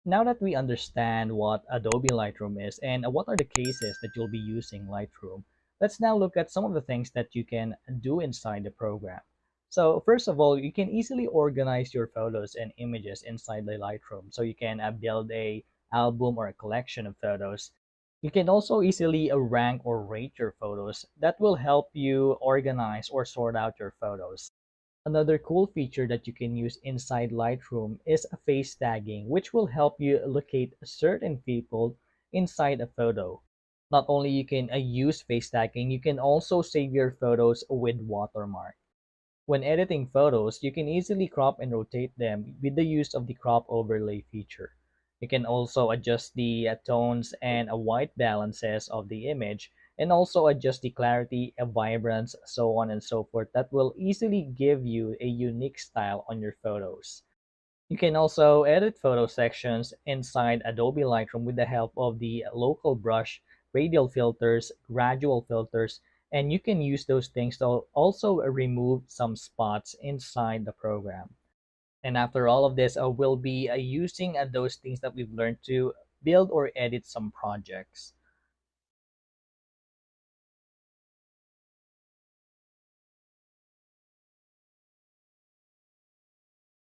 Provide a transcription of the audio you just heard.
Now that we understand what Adobe Lightroom is and what are the cases that you'll be using Lightroom, let's now look at some of the things that you can do inside the program. So first of all, you can easily organize your photos and images inside the Lightroom. So you can build a album or a collection of photos. You can also easily rank or rate your photos. That will help you organize or sort out your photos. Another cool feature that you can use inside Lightroom is a face tagging, which will help you locate certain people inside a photo. Not only you can use face tagging, you can also save your photos with watermark. When editing photos, you can easily crop and rotate them with the use of the crop overlay feature. You can also adjust the tones and white balances of the image and also adjust the clarity, vibrance, so on and so forth. That will easily give you a unique style on your photos. You can also edit photo sections inside Adobe Lightroom with the help of the local brush, radial filters, gradual filters, and you can use those things to also remove some spots inside the program. And after all of this, we'll be using those things that we've learned to build or edit some projects.